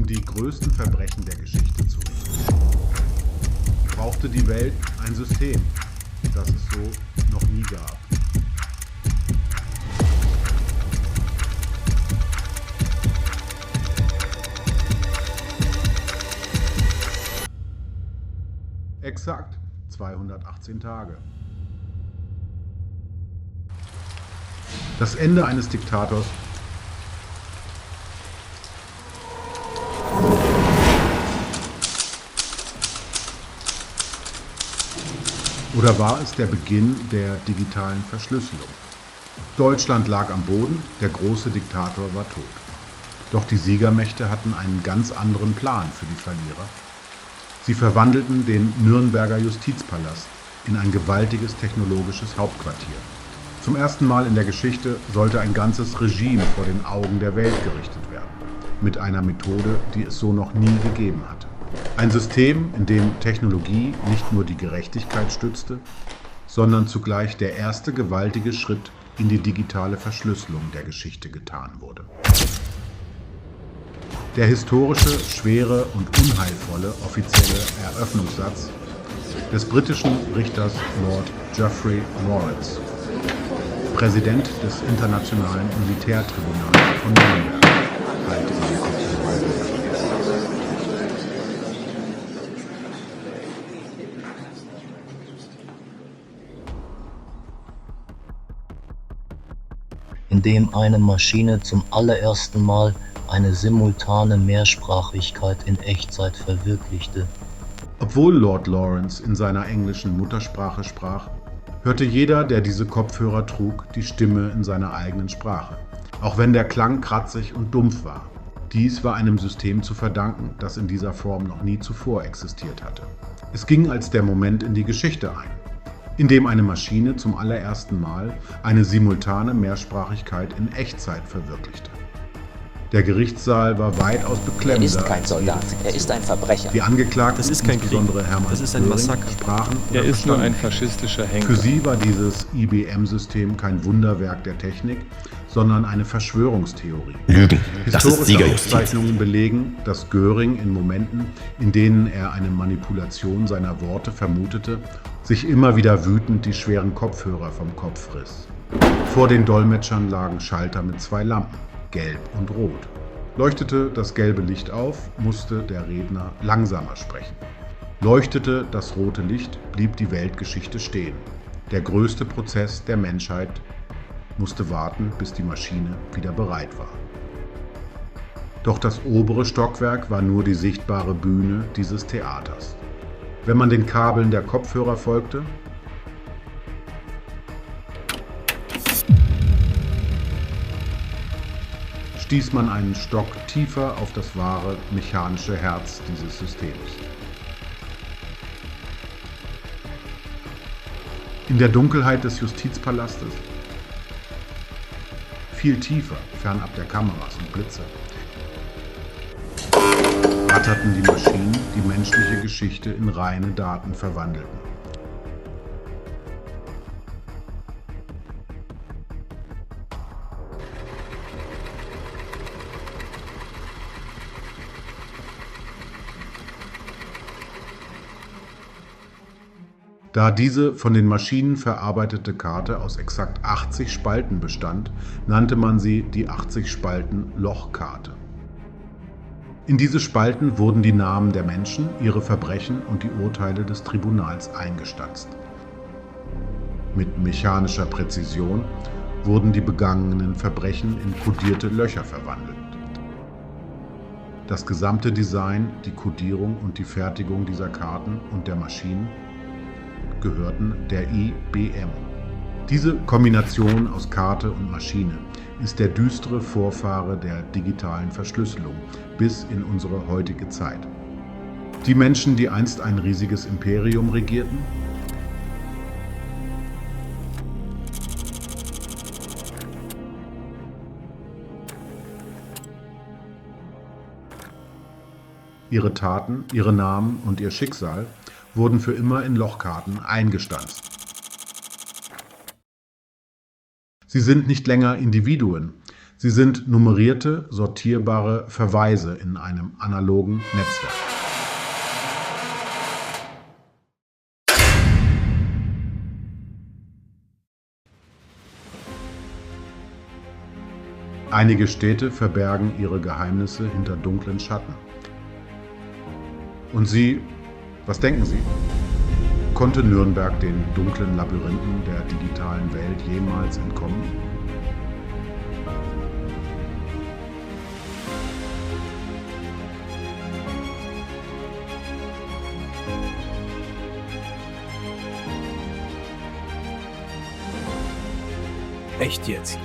die größten Verbrechen der Geschichte zu richten, brauchte die Welt ein System, das es so noch nie gab. Exakt 218 Tage. Das Ende eines Diktators oder war es der Beginn der digitalen Verschlüsselung? Deutschland lag am Boden, der große Diktator war tot. Doch die Siegermächte hatten einen ganz anderen Plan für die Verlierer. Sie verwandelten den Nürnberger Justizpalast in ein gewaltiges technologisches Hauptquartier. Zum ersten Mal in der Geschichte sollte ein ganzes Regime vor den Augen der Welt gerichtet werden, mit einer Methode, die es so noch nie gegeben hatte. Ein System, in dem Technologie nicht nur die Gerechtigkeit stützte, sondern zugleich der erste gewaltige Schritt in die digitale Verschlüsselung der Geschichte getan wurde. Der historische, schwere und unheilvolle offizielle Eröffnungssatz des britischen Richters Lord Geoffrey Lawrence, Präsident des Internationalen Militärtribunals von Nürnberg, halte ihn auf. In dem eine Maschine zum allerersten Mal eine simultane Mehrsprachigkeit in Echtzeit verwirklichte. Obwohl Lord Lawrence in seiner englischen Muttersprache sprach, hörte jeder, der diese Kopfhörer trug, die Stimme in seiner eigenen Sprache, auch wenn der Klang kratzig und dumpf war. Dies war einem System zu verdanken, das in dieser Form noch nie zuvor existiert hatte. Es ging als der Moment in die Geschichte ein, in dem eine Maschine zum allerersten Mal eine simultane Mehrsprachigkeit in Echtzeit verwirklichte. Der Gerichtssaal war weitaus beklemmender. Er ist kein Soldat, er ist ein Verbrecher. Die Angeklagten, das ist kein insbesondere Krieg. Hermann Das ist ein Göring, Massaker. sprachen Er oder ist nur ein verstanden faschistischer nicht. Henker. Für sie war dieses IBM-System kein Wunderwerk der Technik, sondern eine Verschwörungstheorie. Lügen, das ist Historische Siegerjustiz. Aufzeichnungen belegen, dass Göring in Momenten, in denen er eine Manipulation seiner Worte vermutete, sich immer wieder wütend die schweren Kopfhörer vom Kopf riss. Vor den Dolmetschern lagen Schalter mit zwei Lampen, gelb und rot. Leuchtete das gelbe Licht auf, musste der Redner langsamer sprechen. Leuchtete das rote Licht, blieb die Weltgeschichte stehen. Der größte Prozess der Menschheit musste warten, bis die Maschine wieder bereit war. Doch das obere Stockwerk war nur die sichtbare Bühne dieses Theaters. Wenn man den Kabeln der Kopfhörer folgte, stieß man einen Stock tiefer auf das wahre mechanische Herz dieses Systems. In der Dunkelheit des Justizpalastes, viel tiefer, fernab der Kameras und Blitze, ratterten die Maschinen, die menschliche Geschichte in reine Daten verwandelten. Da diese von den Maschinen verarbeitete Karte aus exakt 80 Spalten bestand, nannte man sie die 80-Spalten-Lochkarte. In diese Spalten wurden die Namen der Menschen, ihre Verbrechen und die Urteile des Tribunals eingestanzt. Mit mechanischer Präzision wurden die begangenen Verbrechen in kodierte Löcher verwandelt. Das gesamte Design, die Kodierung und die Fertigung dieser Karten und der Maschinen gehörten der IBM. Diese Kombination aus Karte und Maschine ist der düstere Vorfahre der digitalen Verschlüsselung bis in unsere heutige Zeit. Die Menschen, die einst ein riesiges Imperium regierten, ihre Taten, ihre Namen und ihr Schicksal wurden für immer in Lochkarten eingestanzt. Sie sind nicht länger Individuen, Sie sind nummerierte, sortierbare Verweise in einem analogen Netzwerk. Einige Städte verbergen ihre Geheimnisse hinter dunklen Schatten. Und Sie, was denken Sie? Konnte Nürnberg den dunklen Labyrinthen der digitalen Welt jemals entkommen? Echt jetzt?